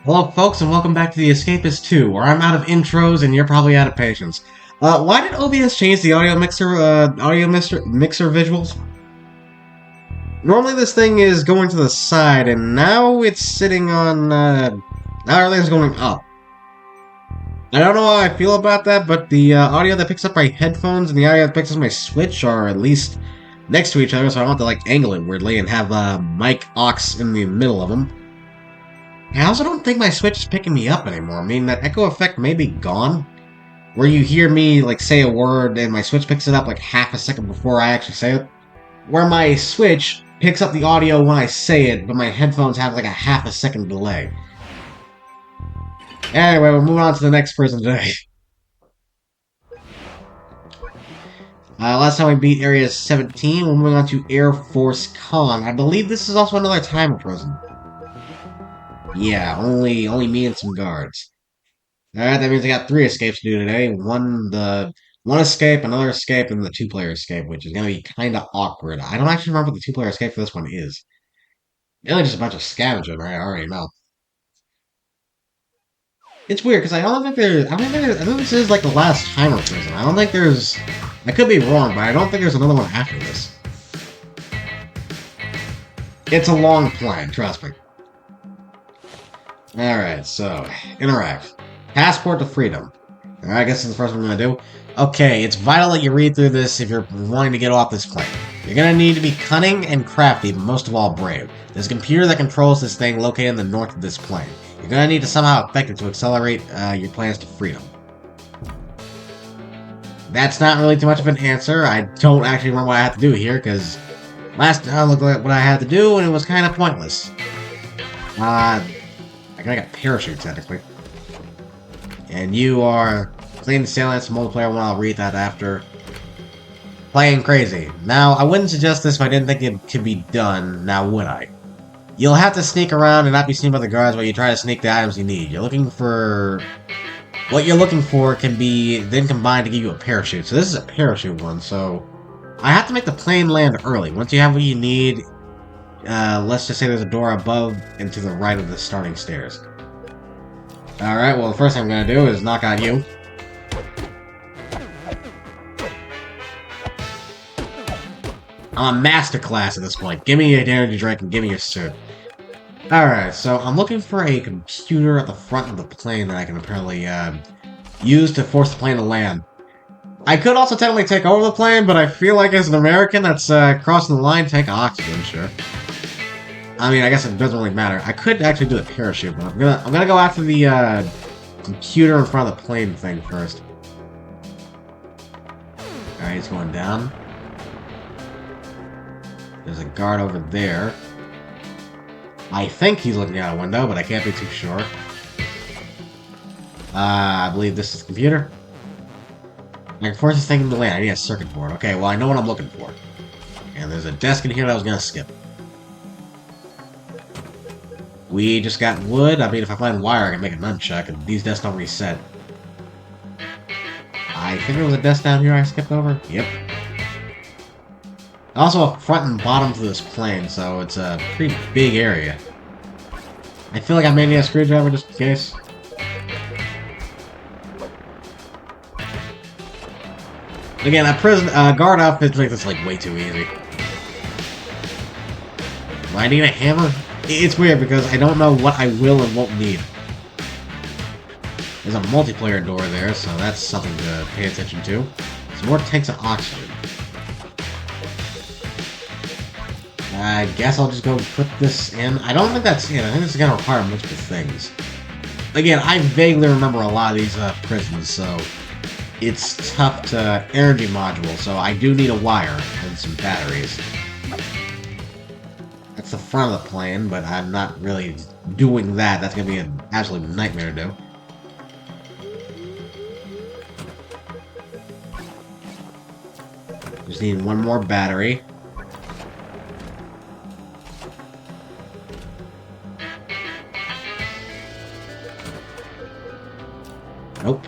Hello, folks, and welcome back to the Escapists 2, where I'm out of intros and you're probably out of patience. Why did OBS change the audio mixer visuals? Normally this thing is going to the side, and now it's sitting on, now everything's going up. I don't know how I feel about that, but the audio that picks up my headphones and the audio that picks up my Switch are at least next to each other, so I don't have to, angle it weirdly and have, mic aux in the middle of them. I also don't think my Switch is picking me up anymore. I mean, that echo effect may be gone. Where you hear me, say a word and my Switch picks it up, half a second before I actually say it. Where my Switch picks up the audio when I say it, but my headphones have, a half a second delay. Anyway, we're moving on to the next person today. Last time we beat Area 17, we're moving on to Air Force Con. I believe this is also another timer prison. Yeah, only me and some guards. Alright, that means I got 3 escapes to do today. One escape, another escape, and the 2-player escape, which is gonna be kinda awkward. I don't actually remember what the 2-player escape for this one is. Really just a bunch of scavenging, right? I already know. It's weird, because I think this is the last timer prison. I don't think there's... I could be wrong, but I don't think there's another one after this. It's a long plan, trust me. Alright, so, interact. Passport to freedom. Alright, I guess this is the first one I'm gonna do. Okay, it's vital that you read through this if you're wanting to get off this plane. You're gonna need to be cunning and crafty, but most of all brave. There's a computer that controls this thing located in the north of this plane. You're gonna need to somehow affect it to accelerate your plans to freedom. That's not really too much of an answer. I don't actually remember what I have to do here, because last time I looked at what I had to do, and it was kind of pointless. I got a parachute, technically. And you are playing Assailants multiplayer 1, I'll read that after. Playing crazy. Now, I wouldn't suggest this if I didn't think it could be done, now would I? You'll have to sneak around and not be seen by the guards while you try to sneak the items you need. What you're looking for can be then combined to give you a parachute. So this is a parachute one, so... I have to make the plane land early. Once you have what you need, let's just say there's a door above and to the right of the starting stairs. Alright, well the first thing I'm gonna do is knock out you. I'm a masterclass at this point. Give me an energy drink and give me your suit. Alright, so I'm looking for a computer at the front of the plane that I can apparently use to force the plane to land. I could also technically take over the plane, but I feel like as an American that's crossing the line, take oxygen, sure. I mean, I guess it doesn't really matter. I could actually do the parachute, but I'm gonna go after the computer in front of the plane thing first. Alright, he's going down. There's a guard over there. I think he's looking out a window, but I can't be too sure. I believe this is the computer. I can force this thing to land. I need a circuit board. Okay, well, I know what I'm looking for. And there's a desk in here that I was gonna skip. We just got wood. I mean, if I find wire, I can make a nunchuck, and these desks don't reset. I think there was a desk down here I skipped over. Yep. Also a front and bottom to this plane, so it's a pretty big area. I feel like I may need a screwdriver just in case. Again, a prison guard outfit makes this way too easy. Do I need a hammer? It's weird because I don't know what I will and won't need. There's a multiplayer door there, so that's something to pay attention to. Some more tanks of oxygen. I guess I'll just go put this in. I don't think that's it. I think this is going to require multiple things. Again, I vaguely remember a lot of these prisons, so it's tough to energy module, so I do need a wire and some batteries. That's the front of the plane, but I'm not really doing that. That's going to be an absolute nightmare to do. Just need one more battery. Nope.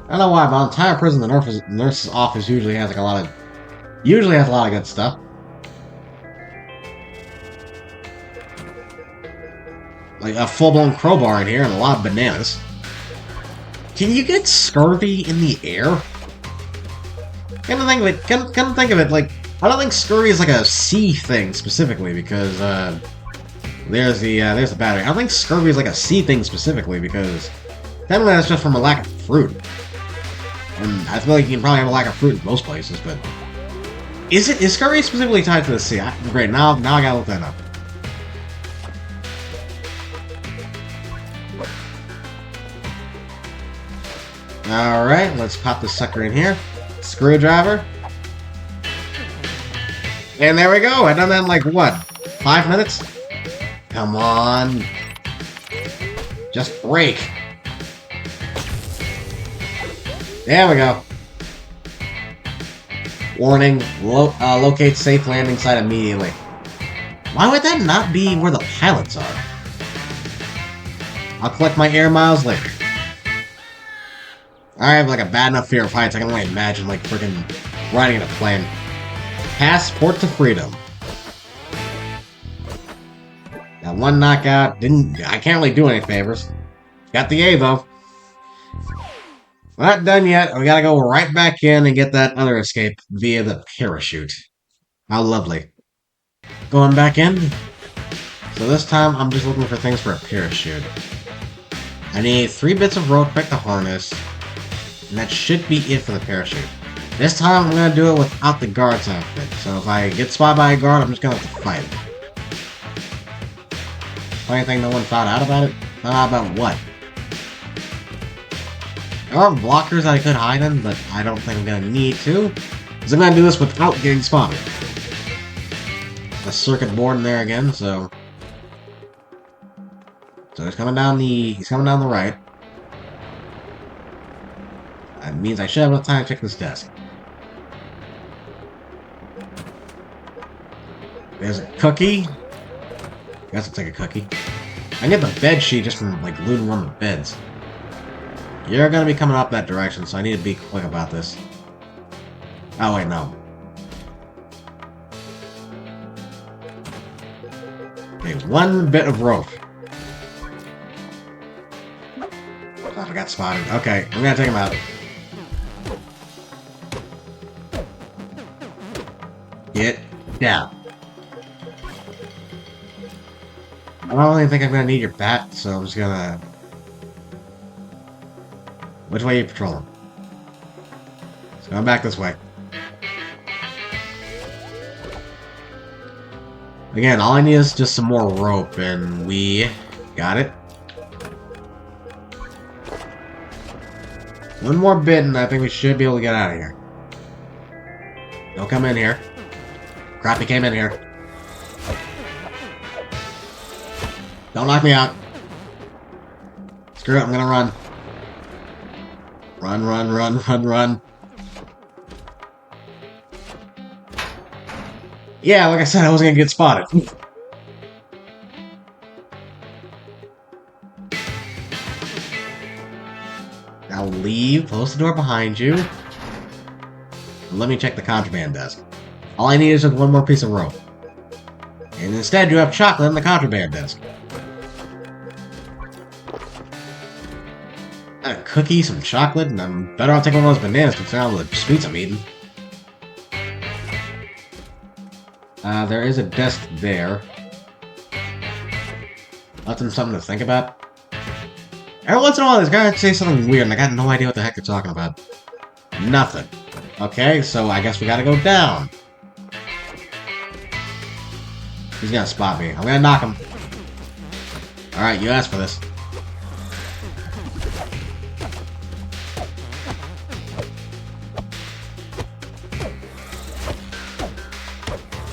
I don't know why, but on Entire Prison, the nurse's office usually has a lot of good stuff. like a full-blown crowbar in here and a lot of bananas. Can you get scurvy in the air? Come to think of it, like, I don't think scurvy is like a sea thing specifically because, there's the battery. I don't think scurvy is like a sea thing specifically because technically that's just from a lack of fruit. And I feel like you can probably have a lack of fruit in most places, but is scurvy specifically tied to the sea? Great, now I gotta look that up. Alright, let's pop this sucker in here. Screwdriver. And there we go. I done that in like what? 5 minutes? Come on. Just break. There we go. Warning, locate safe landing site immediately. Why would that not be where the pilots are? I'll collect my air miles later. I have like a bad enough fear of heights, I can only imagine like freaking riding in a plane. Passport to freedom. Got one knockout, I can't really do any favors. Got the A though. We're not done yet, we gotta go right back in and get that other escape via the parachute. How lovely. Going back in. So this time I'm just looking for things for a parachute. I need 3 bits of rope to pick the harness. And that should be it for the parachute. This time I'm gonna do it without the guard's outfit. So if I get spotted by a guard, I'm just gonna have to fight. Funny thing, no one found out about it? Found out about what? There are blockers that I could hide in, but I don't think I'm gonna need to. Because I'm gonna do this without getting spotted. A circuit board in there again, so he's coming down the right. That means I should have enough time to check this desk. There's a cookie. Guess I'll take a cookie. I can get the bed sheet just from like looting one of the beds. You're gonna be coming up that direction, so I need to be quick about this. Oh wait, no. Okay, 1 bit of rope. Oh, I got spotted. Okay, I'm gonna take him out. Get down. I don't really think I'm gonna need your bat, so I'm just gonna... Which way are you patrolling? So I'm back this way. Again, all I need is just some more rope, and we got it. 1 more bit, and I think we should be able to get out of here. Don't come in here. Crap, he came in here. Don't knock me out. Screw it, I'm gonna run. Run, run, run, run, run. Yeah, like I said, I wasn't gonna get spotted. Now leave, close the door behind you. Let me check the contraband desk. All I need is just 1 more piece of rope. And instead, you have chocolate in the contraband desk. A cookie, some chocolate, and I'm better off taking one of those bananas considering all the sweets I'm eating. There is a desk there. Left them something to think about. Every once in a while, this guy say something weird, and I got no idea what the heck they're talking about. Nothing. Okay, so I guess we gotta go down. He's gonna spot me. I'm gonna knock him. Alright, you asked for this.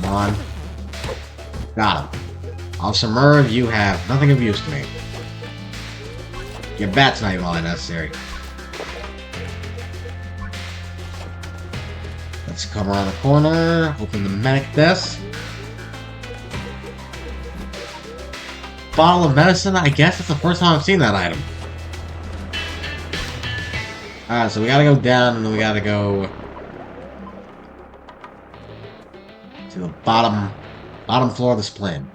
Come on. Got him. Officer Merv, you have nothing of use to me. Your bat's not even all that necessary. Let's come around the corner, open the medic desk. Bottle of medicine, I guess that's the first time I've seen that item. Alright, so we gotta go down and then we gotta go to the bottom floor of this plane.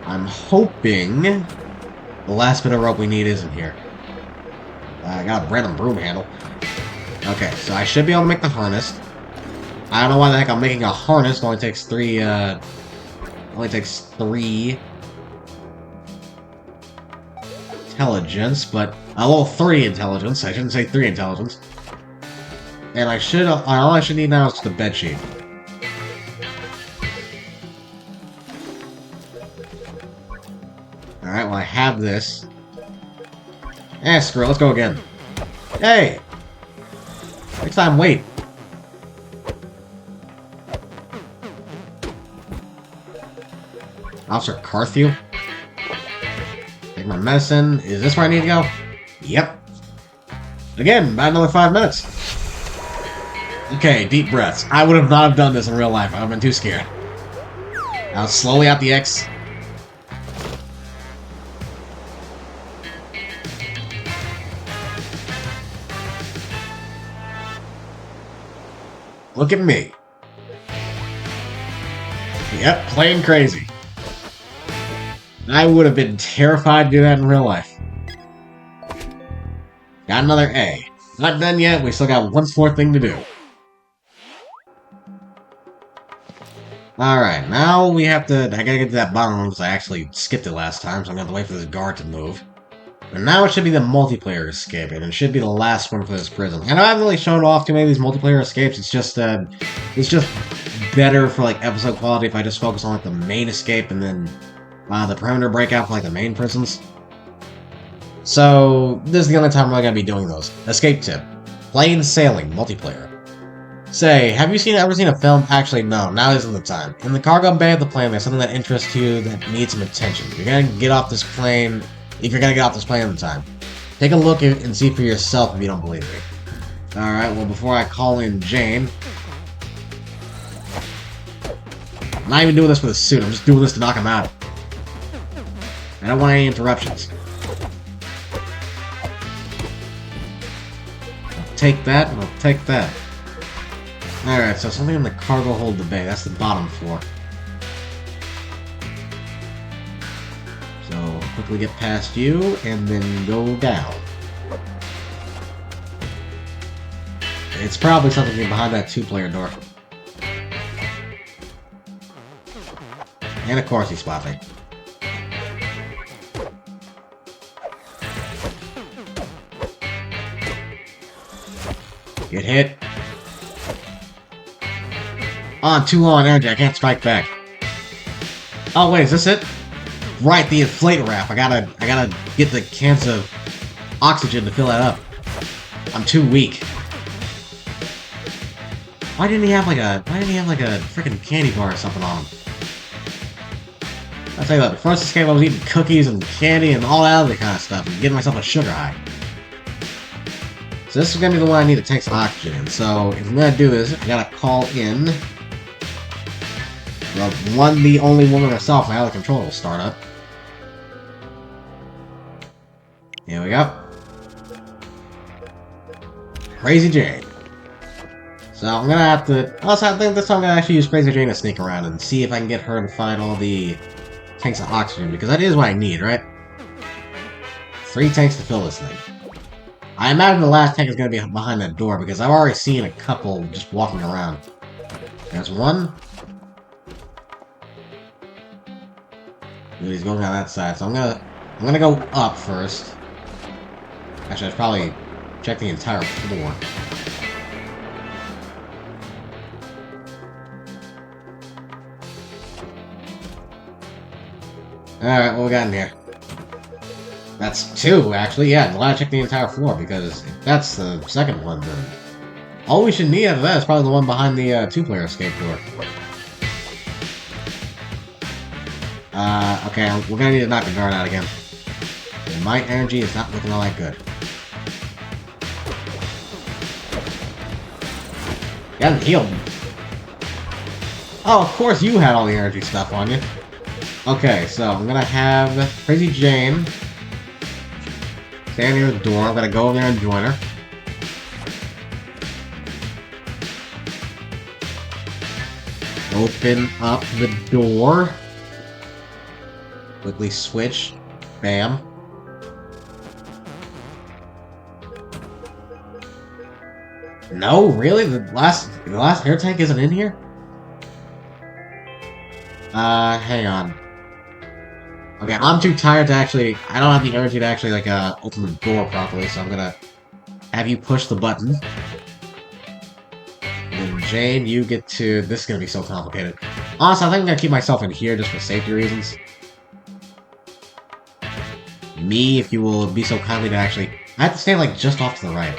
I'm hoping the last bit of rope we need isn't here. I got a random broom handle. Okay, so I should be able to make the harness. I don't know why the heck I'm making a harness. It only takes three, intelligence, but well, 3 intelligence. I shouldn't say 3 intelligence. And all I should need now is the bedsheet. Alright, well I have this. Eh, screw it, let's go again. Hey! Next time, wait. Officer Carthew? Take my medicine. Is this where I need to go? Yep. Again, about another 5 minutes. Okay, deep breaths. I would have not have done this in real life. I would have been too scared. Now slowly out the X. Look at me. Yep, playing crazy. I would have been terrified to do that in real life. Got another A. Not done yet, we still got one more thing to do. Alright, now we have to... I gotta get to that bottom one because I actually skipped it last time, so I'm gonna have to wait for this guard to move. And now it should be the multiplayer escape, and it should be the last one for this prison. And I haven't really shown off too many of these multiplayer escapes, it's just better for, like, episode quality if I just focus on, like, the main escape and then the perimeter breakout for, like, the main prisons. So, this is the only time I'm really gonna be doing those. Escape tip. Plain sailing, multiplayer. Say, have you ever seen a film? Actually, no, now isn't the time. In the cargo bay of the plane, there's something that interests you that needs some attention. You're gonna get off this plane, if you're gonna get off this plane in time. Take a look and see for yourself if you don't believe me. Alright, well, before I call in Jane... I'm not even doing this for the suit, I'm just doing this to knock him out. I don't want any interruptions. I'll take that, and I'll take that. Alright, so something in the cargo hold of the bay. That's the bottom floor. So, quickly get past you, and then go down. It's probably something behind that 2-player door. And of course he spots me. Get hit. Oh, I'm too low on energy, I can't strike back. Oh wait, is this it? Right, the inflate wrap. I gotta get the cans of oxygen to fill that up. I'm too weak. Why didn't he have like a freaking candy bar or something on him? I'll tell you what, before this escape I was eating cookies and candy and all that other kind of stuff and getting myself a sugar high. So this is gonna be the one I need to take some oxygen in. So if I'm gonna do this, I gotta call in the only woman herself, now the control will start up. Here we go. Crazy Jane. So I'm gonna have to... Also, I think this time I'm gonna actually use Crazy Jane to sneak around and see if I can get her to find all the tanks of oxygen, because that is what I need, right? 3 tanks to fill this thing. I imagine the last tank is gonna be behind that door, because I've already seen a couple just walking around. There's one. He's going on that side, so I'm gonna go up first. Actually, I should probably check the entire floor. Alright, what we got in here? That's 2, actually. Yeah, I'm glad I checked the entire floor, because if that's the second one, then... all we should need out of that is probably the one behind the 2-player escape door. Okay, we're gonna need to knock the guard out again. And my energy is not looking all that good. You haven't healed me. Oh, of course you had all the energy stuff on you. Okay, so I'm gonna have Crazy Jane stand near the door. I'm gonna go over there and join her. Open up the door. Quickly switch. Bam. No, really? The last air tank isn't in here? Hang on. Okay, I'm too tired to actually... I don't have the energy to actually, like, open the door properly, so I'm gonna have you push the button. And Jane, you get to... This is gonna be so complicated. Honestly, I think I'm gonna keep myself in here just for safety reasons. Me, if you will be so kindly to actually... I have to stand, like, just off to the right.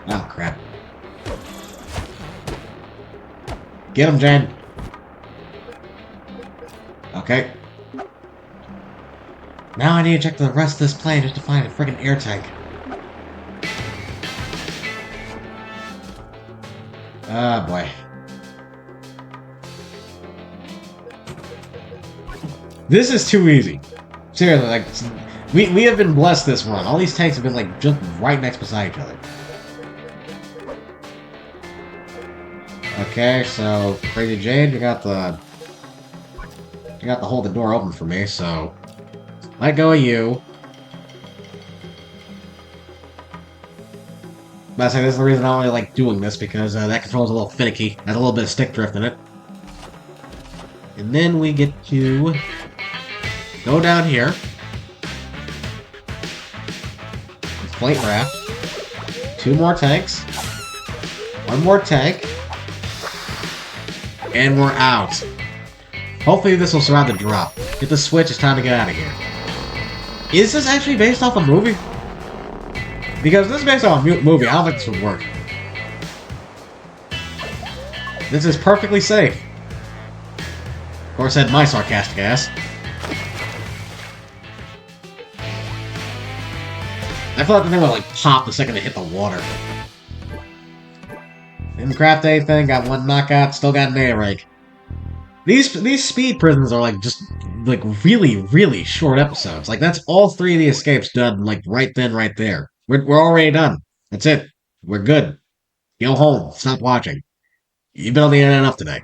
Oh, crap. Get him, Jane! Okay. Now I need to check the rest of this plane just to find a friggin' air tank. Ah, boy. This is too easy. Seriously, like, we have been blessed this run. All these tanks have been, like, just right next beside each other. Okay, so, Crazy Jade, you got to hold the door open for me, so... Let go of you. But I say this is the reason I don't really like doing this, because that control's a little finicky. Has a little bit of stick drift in it. And then we get to go down here. Plate raft. 2 more tanks. 1 more tank. And we're out. Hopefully this will survive the drop. Hit the switch, it's time to get out of here. Is this actually based off a movie? Because if this is based off a movie, I don't think this would work. This is perfectly safe. Of course, said my sarcastic ass. I feel like the thing would, like, pop the second it hit the water. Didn't craft anything, got 1 knockout, still got an air rake. These speed prisons are, like, just, like, really, really short episodes. Like, that's all 3 of the escapes done, like, right then, right there. We're already done. That's it. We're good. Go home. Stop watching. You've been on the internet enough today.